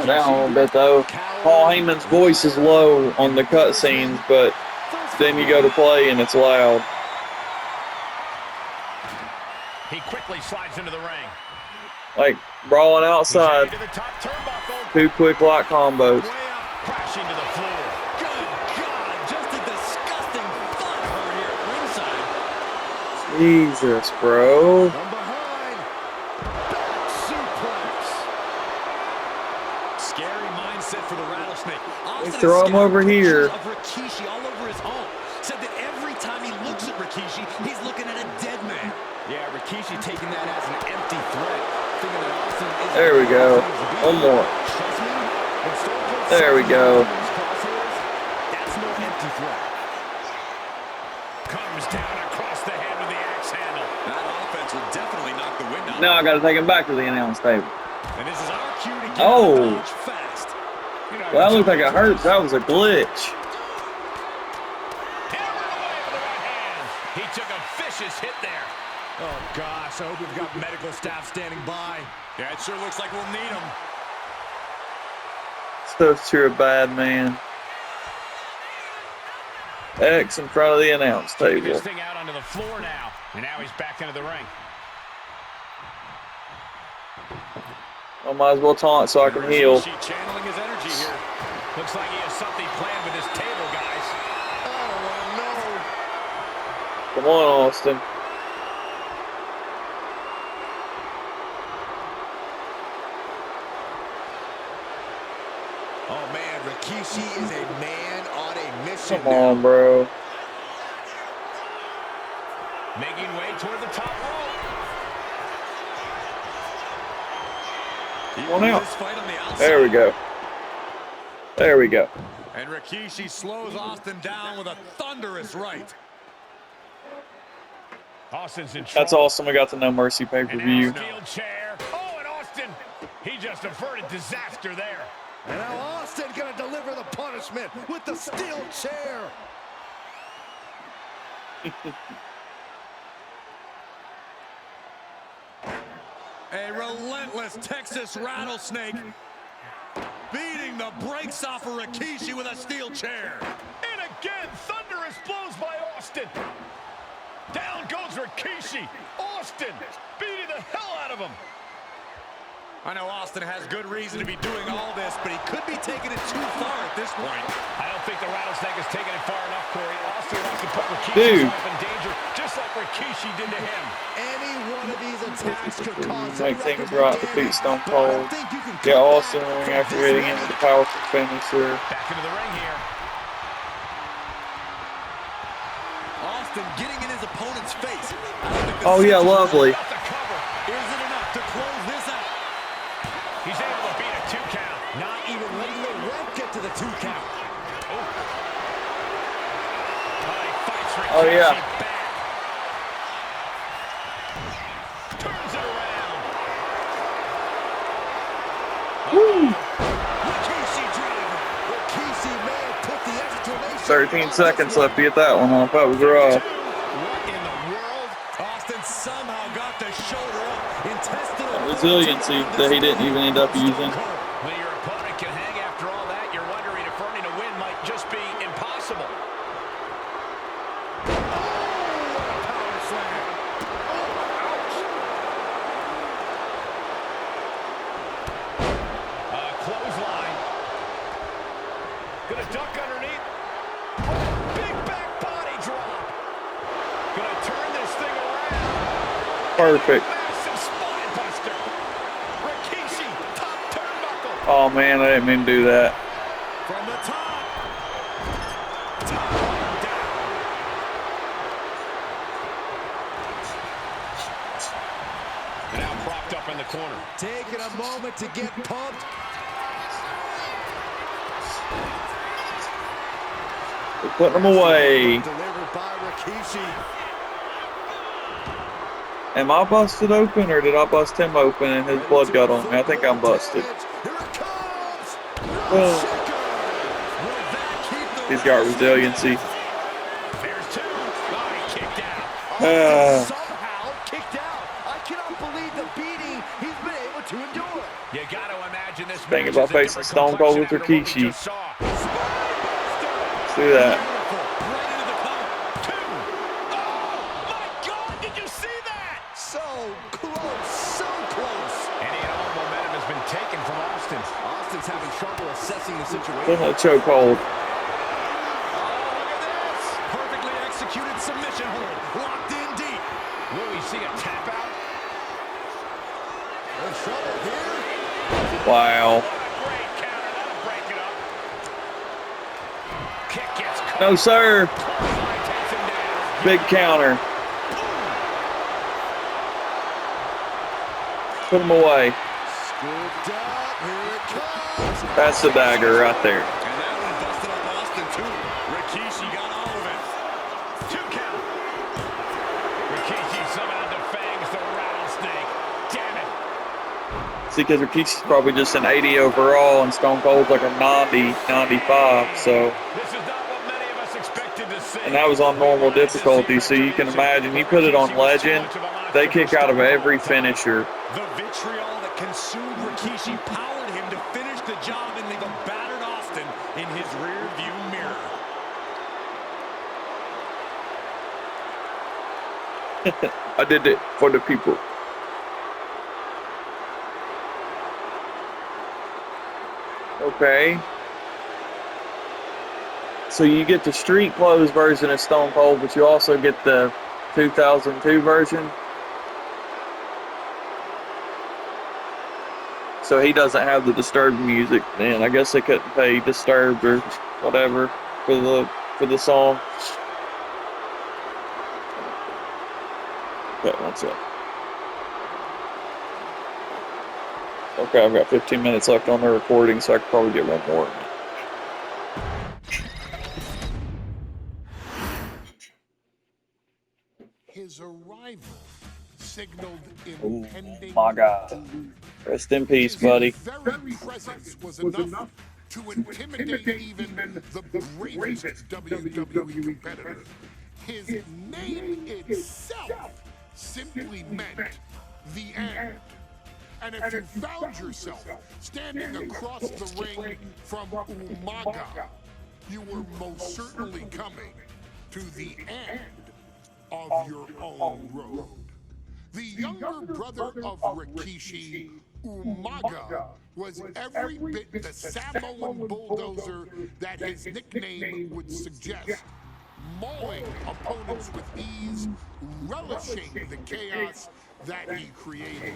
Down a little bit though. Paul Heyman's voice is low on the cutscenes, but then you go to play and it's loud. He quickly slides into the ring. Like brawling outside. Two quick lock combos. Crashing to the floor. Good God, just a disgusting thud hurt here at ringside. Jesus, bro. From behind, back suplex. Scary mindset for the rattlesnake. They throw him over here. Of Rikishi all over his home. Said that every time he looks at Rikishi, he's looking at a dead man. Yeah, Rikishi taking that as an empty threat. Thinking that Austin is There we go. One more. There we go. That's no empty threat. Comes down across the head with the axe handle. That offense will definitely knock the wind out. Now I got to take him back to the announce table. And this is our cue to get Oh. fast. Well, that looked like it hurt. That was a glitch. He took a vicious hit there. Oh, gosh, I hope we've got medical staff standing by. Yeah, it sure looks like we'll need them. Stuff's you're a bad man. X in front of the announce Taking table. this thing out onto the floor now. And now he's back into the ring. I might as well taunt so I can heal. Channeling his energy here. Looks like he has something planned with his table, guys. Oh, no. Come on, Austin. Oh, man, Rikishi is a man on a mission. Come on, bro. Making way toward the top rope. One out. This fight on the outside. There we go. There we go. And Rikishi slows Austin down with a thunderous right. Austin's in trouble. That's awesome. We got the No Mercy pay-per-view. Steel chair. Oh, and Austin, he just averted disaster there. And now Austin gonna deliver the punishment with the steel chair. A relentless Texas rattlesnake beating the brakes off of Rikishi with a steel chair. And again, thunderous blows by Austin. Down goes Rikishi. Austin beating the hell out of him. I know Austin has good reason to be doing all this, but he could be taking it too far at this point. I don't think the rattlesnake has taken it far enough, Corey. Austin wants to put Rikishi's life in danger, just like Rikishi did to him. Any one of these attacks could cause Make things right to beat Stone Cold. Get Austin ring after hitting him with the powerful finisher. Back into the ring here. Austin getting in his opponent's face. Oh yeah, lovely. Is it enough to close this out? He's able to beat a 2 count. Not even letting the ref get to the 2 count. Oh yeah. Turns it around. Woo. Rikishi driver. Rikishi may have put the exclamation. 13 seconds left to get that one off. That was rough. What in the world? Austin somehow got the shoulder up. Intestinal Resiliency that he didn't even end up using. When your opponent can hang after all that, you're wondering if earning a win might just be impossible. Clothesline. Gonna duck underneath. Big back body drop. Gonna turn this thing around. Perfect. Massive spine buster. Rikishi, top turnbuckle. Oh man, I didn't mean to do that. from the top. And now propped up in the corner. Taking a moment to get pumped. We're putting him away. Delivered by Rikishi. Am I busted open or did I bust him open and his blood got on me? I think I'm busted. Boom. He's got resiliency. There's two. Oh, he kicked out. Somehow kicked out. I cannot believe the beating he's been able to endure. You got to imagine this. Thinking about facing Stone Cold with Rikishi. Let's do that. Right into the cover. Two. Oh, my God, did you see that? So close, so close. Any and all momentum has been taken from Austin. Austin's having trouble assessing the situation. Put him in a chokehold. Perfectly executed submission hold. Locked in deep. Will we see a tap out? There's trouble here. Wow. What a great counter. That'll break it up. Kick gets caught. No, sir. Clothesline takes him down. Big counter. Put him away. Scooped up. Here it comes. That's the dagger right there. And that one busted up Austin, too. Rikishi got all of it. 2 count. Rikishi somehow defangs the rattlesnake. Damn it. See, because Rikishi's probably just an 80 overall and Stone Cold's like a 90, 95, so. This is not what many of us expected to see. And that was on normal difficulty, so you can imagine, you put it on Legend, they kick out of every finisher. The vitriol that consumed Rikishi powered him to finish the job and leave a battered Austin in his rear-view mirror. I did it for the people. Okay. So you get the street clothes version of Stone Cold, but you also get the 2002 version. So he doesn't have the Disturbed music. Man, I guess they couldn't pay Disturbed or whatever for the song. Okay, one sec. Okay, I've got 15 minutes left on the recording, so I could probably get one more. His arrival signaled Oh impending my God. doom. Rest in peace, His buddy. very presence was enough to intimidate even the bravest WWE competitor. His name itself simply meant the end. And if you found yourself standing across the ring from Umaga, you were most certainly coming to the end of your own road. The younger brother of Rikishi, Umaga, was every bit the Samoan bulldozer that his nickname would suggest, mauling opponents with ease, relishing the chaos that he created.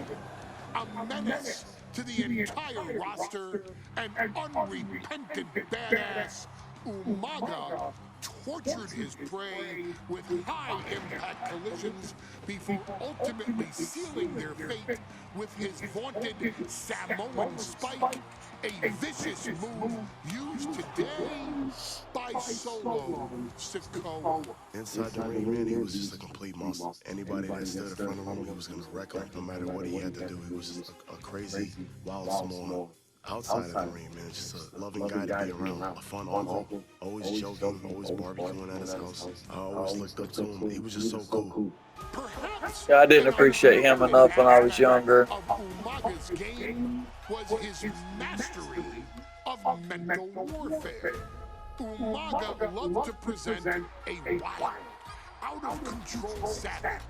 A menace to the entire roster, an unrepentant badass, Umaga tortured his prey with high-impact collisions before ultimately sealing their fate with his vaunted Samoan spike, a vicious move used today by Solo Sikoa. Inside the ring, man, he was just a complete monster. Anybody that stood in front of him, he was going to wreck him no matter what he had to do. He was just a crazy, wild Samoan. Outside of the ring, man, just a loving guy to be around. A fun uncle, always joking, always barbecuing at his house. I always looked up to him. He was just so cool. Yeah, I didn't appreciate him enough when I was younger. Of Umaga's game was his mastery of mental warfare. Umaga loved to present a wild, out-of-control savage,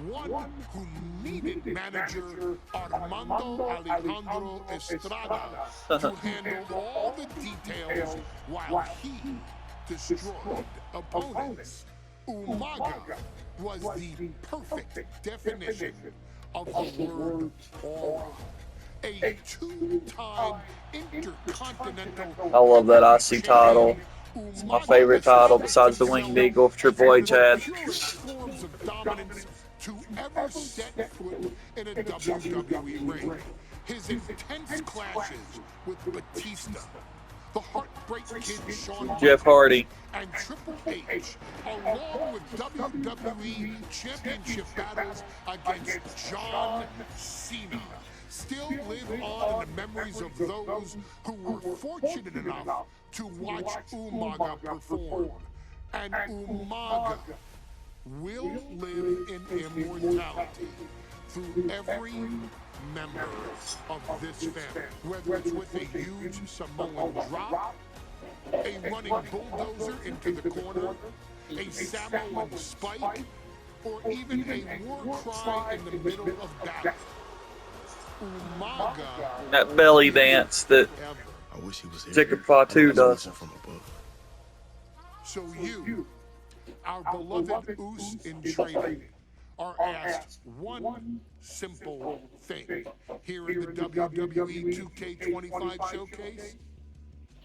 one who needed manager Armando Alejandro Estrada to handle all the details while he destroyed opponents. Umaga was the perfect definition of the word aura. A two-time intercontinental. I love that IC title. It's my favorite title besides the Winged Eagle if Triple H had. Forms of dominance to ever set foot in a WWE ring. His intense clashes with Batista, the Heartbreak Kid Shawn Jeff Hardy, and Triple H, along with WWE Championship battles against John Cena, still live on in the memories of those who were fortunate enough to watch Umaga perform. And Umaga will live in immortality through every member of this family, whether it's with a huge Samoan drop, a running bulldozer into the corner, a Samoan spike, or even a war cry in the middle of battle. Umaga, that belly dance that I wish he was here. Jacob Fatu does. From above. So you, our beloved Us in training, are asked one simple thing here in the WWE 2K25 showcase: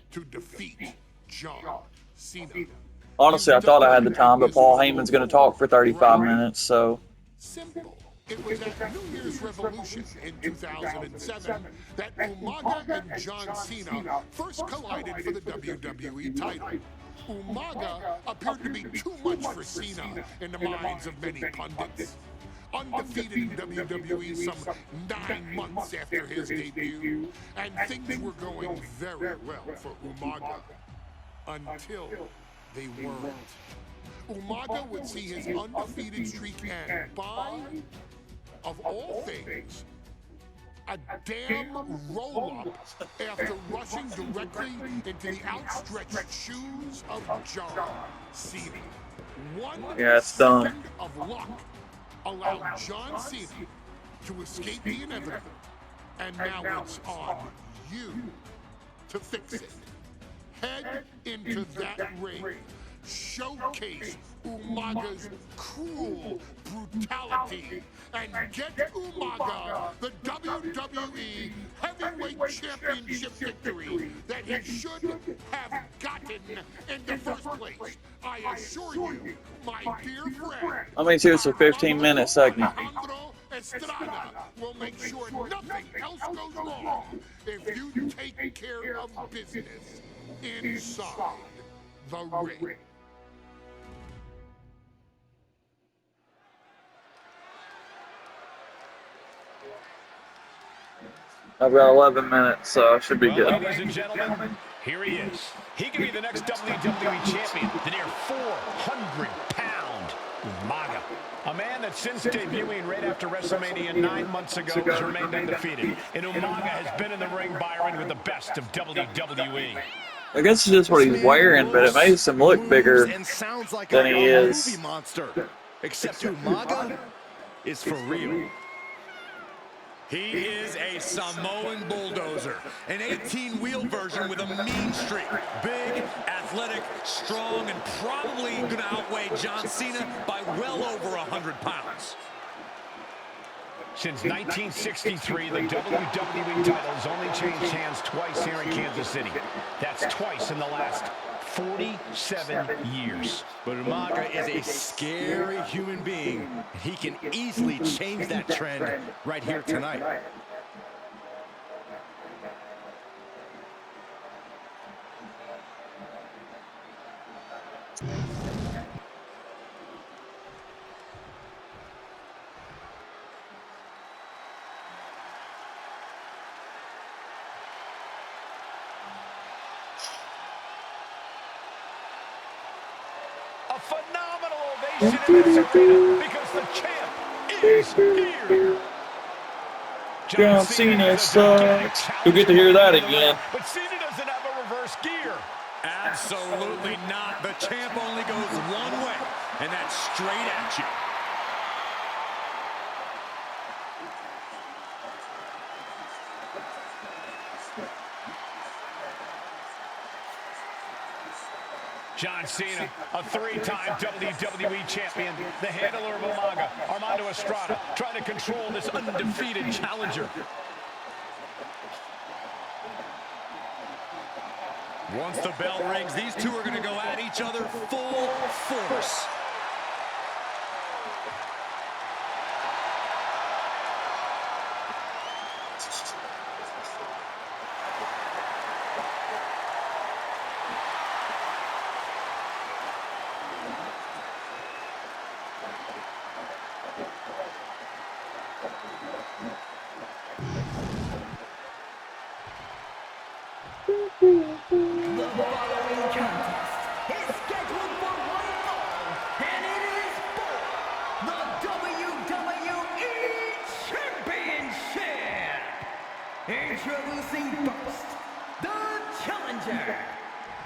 to defeat John Cena. Honestly, I thought I had the time, but Paul Heyman's going to talk for 35 minutes, so. Simple. It was at New Year's Revolution in 2007 that Umaga and John Cena first collided for the WWE title. Umaga appeared to be too much for Cena in the minds of many pundits. Undefeated in WWE some 9 months after his debut, and things were going very well for Umaga until they weren't. Umaga would see his undefeated streak end by, of all things, a damn roll-up after rushing directly into the outstretched shoes of John Cena. One it's done. second of luck allowed John Cena to escape the inevitable, and now it's on you to fix it. Head into that ring showcase Umaga's cruel brutality and get Umaga the WWE Heavyweight Championship victory that he should have gotten in the first place. I assure you, my dear friend, I mean, it's a 15-minute segment. Alejandro Estrada will make sure nothing else goes wrong if you take care of business inside the ring. I've got 11 minutes, so I should be good. Ladies and gentlemen, here he is. He could be the next WWE champion, the near 400-pound Umaga. A man that since debuting right after WrestleMania 9 months ago has remained undefeated. And Umaga has been in the ring, Byron, with the best of WWE. I guess it's just what he's wearing, but it makes him look bigger than he is. Monster. Except Umaga is for real. He is a Samoan bulldozer, an 18-wheel version with a mean streak. Big, athletic, strong, and probably going to outweigh John Cena by well over 100 pounds. Since 1963, the WWE titles only changed hands twice here in Kansas City. That's twice in the last 47 years. But Umaga is a scary human being. He can easily change that trend right here tonight. A phenomenal ovation in this arena because the champ is here. John Cena sucks. You'll get to hear that again. But Cena doesn't have a reverse gear. Absolutely not. The champ only goes one way, and that's straight at you. John Cena, a three-time WWE champion, the handler of Umaga, Armando Estrada, trying to control this undefeated challenger. Once the bell rings, these two are going to go at each other full force. The following contest is scheduled for one fall, and it is for the WWE Championship. Introducing first, the challenger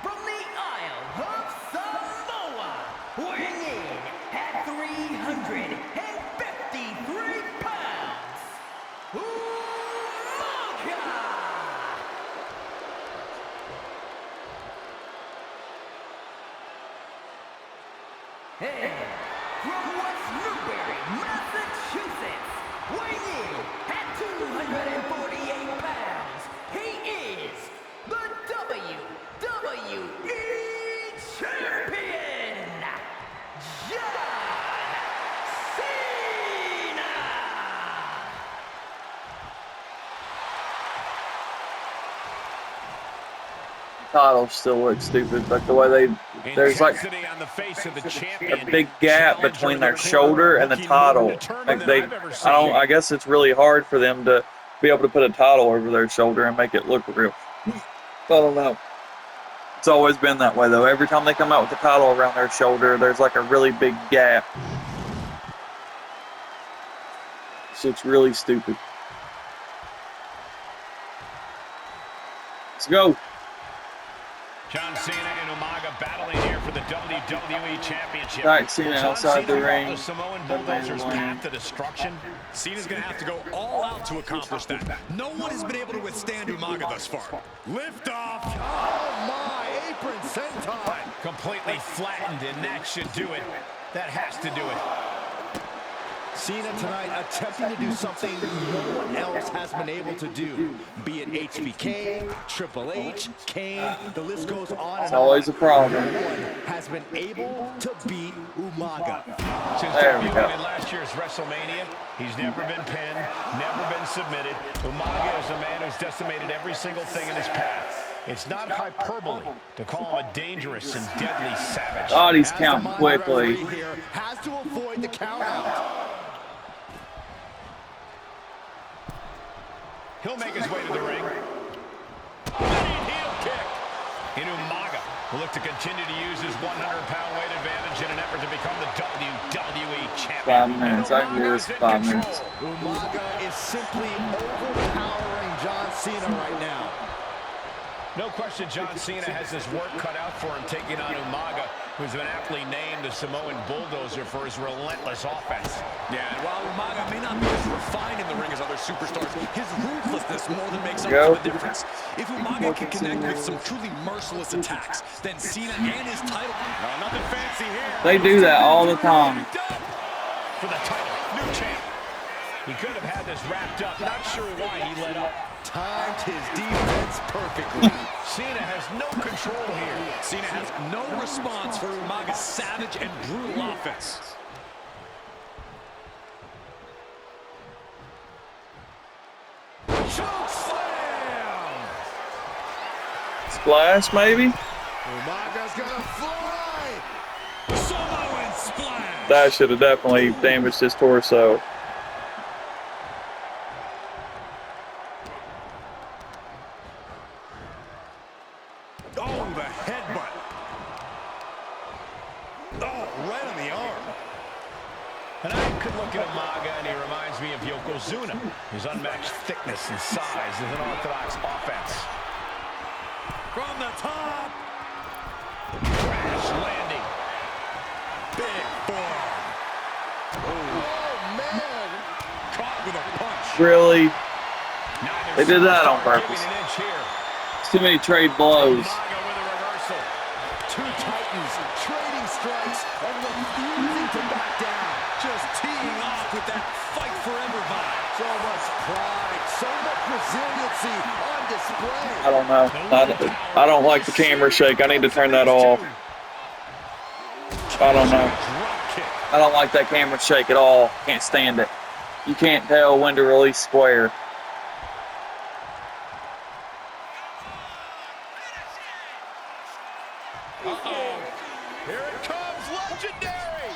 from the Isle of Samoa, weighing in at 353 pounds, Umaga. And from West Newbury, Massachusetts, weighing in at 248 pounds, he is the WWE Champion, John Cena! Title still looks stupid, like the way there's like On the face of the champion, a big gap between their shoulder and the title. Like I guess it's really hard for them to be able to put a title over their shoulder and make it look real. I don't know. It's always been that way though. Every time they come out with the title around their shoulder, there's like a really big gap. So it's really stupid. Let's go. John Cena and Umaga battling here for the WWE Championship. All right, Cena outside the ring. The Samoan Bulldozer's path to destruction. Cena's going to have to go all out to accomplish that. No one has been able to withstand Umaga thus far. Lift off. Oh, my. Super and senton. Completely flattened, and that should do it. That has to do it. Cena tonight attempting to do something no one else has been able to do. Be it HBK, Triple H, Kane, the list goes on and on. It's always a problem. No one has been able to beat Umaga. Since debuting in last year's WrestleMania, he's never been pinned, never been submitted. Umaga is a man who's decimated every single thing in his path. It's not hyperbole to call him a dangerous and deadly savage. Oh, he's counting quickly. Here has to avoid the count out. He'll make his way to the ring. Running heel kick. And Umaga will look to continue to use his 100-pound weight advantage in an effort to become the WWE champion. 5 minutes. I can do this in 5 minutes. Umaga is simply overpowering John Cena right now. No question John Cena has his work cut out for him taking on Umaga, who's been aptly named the Samoan Bulldozer for his relentless offense. Yeah, and while Umaga may not be as refined in the ring as other superstars, his ruthlessness more than makes up for the difference. If Umaga can connect with some truly merciless attacks, then Cena and his title... No, nothing fancy here. They do that all the time. For the title, new champ. He could have had this wrapped up. Not sure why he let up. Timed his defense perfectly. Cena has no control here. Cena has no response for Umaga's savage and brutal offense. Choke slam! Splash, maybe? Umaga's gonna fly! Samoan splash! That should have definitely damaged his torso. Oh, the headbutt. Oh, right on the arm. And I could look at Umaga and he reminds me of Yokozuna. His unmatched thickness and size is an orthodox offense. From the top. Crash landing. Big form. Oh, man. Caught with a punch. Really? Neither They did that on superstar purpose. giving an inch here. It's too many trade blows. Umaga with a reversal. Two titans trading strikes and refusing to back down. Just teeing off with that fight forever vibe. So much pride, so much resiliency on display. I don't know. I don't like the camera shake. I need to turn that off. I don't know. I don't like that camera shake at all. Can't stand it. You can't tell when to release square. Here it comes, legendary.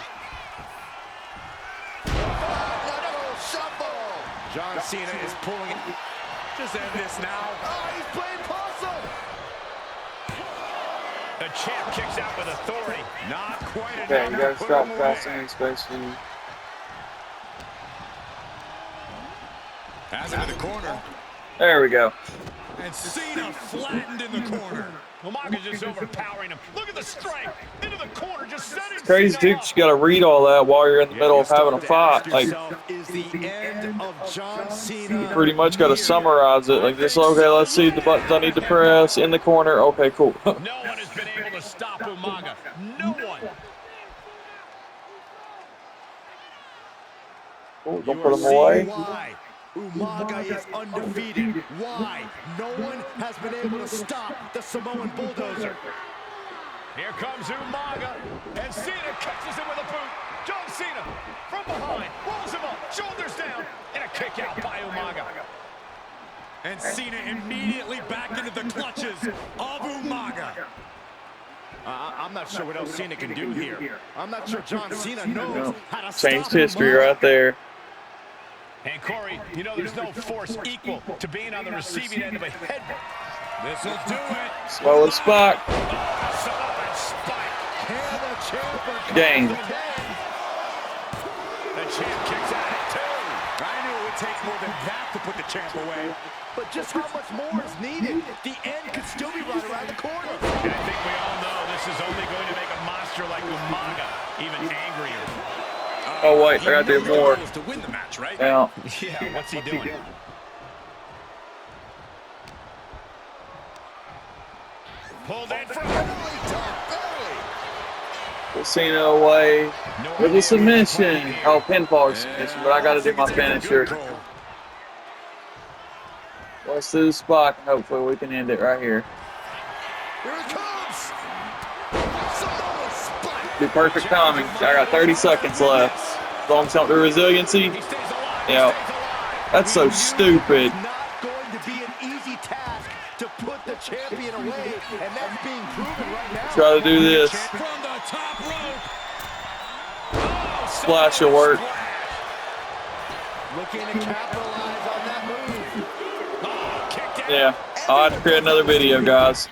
Shuffle. John Cena is pulling it. Just end this now. Oh, he's playing possum. The champ kicks out with authority. Not quite enough. Okay, you gotta stop crossing in space. Has him in the corner. There we go. And Cena flattened in the corner. Umaga's just overpowering him. Look at the strike. Into the corner, just setting Crazy, Cena dude. up. You gotta read all that while you're in the middle of having a fight. Like, Is the end of John Cena. you pretty much gotta summarize it. Like this. Okay, let's see the buttons I need to press in the corner. Okay, cool. No one has been able to stop Umaga. No one. Cool, don't put him away. Why Umaga is undefeated. Why no one has been able to stop the Samoan Bulldozer. Here comes Umaga, and Cena catches him with a boot. John Cena from behind, rolls him up, shoulders down, and a kick out by Umaga. And Cena immediately back into the clutches of Umaga. I'm not sure what else Cena can do here. I'm not sure John Cena knows how to Changed stop history Umaga. right there. And Corey, you know there's no force equal to being on the receiving end of a headbutt. This'll do it. Slow as fuck. Samoan spike. Can the champ Game. The champ kicks out at two. I knew it would take more than that to put the champ away. But just how much more is needed? The end could still be right around the corner. And I think we all know this is only going to make a monster like Umaga even angrier. Oh wait, I gotta do more. To win the match, right? Now, Yeah, what's he doing? Pulled in for Cena away with a submission. Oh, pinfall submission, but I got to do my finisher. Let's do the spot, and hopefully we can end it right here. Here it comes. Be perfect timing. I got 30 seconds left. As long as I don't do resiliency. Yeah. That's so stupid. Not going to be an easy task to put the champion away, and that's being proven right now. Try to do this. From the top rope. Splash will work. Looking to capitalize on that move. Yeah. I'll have to create another video, guys.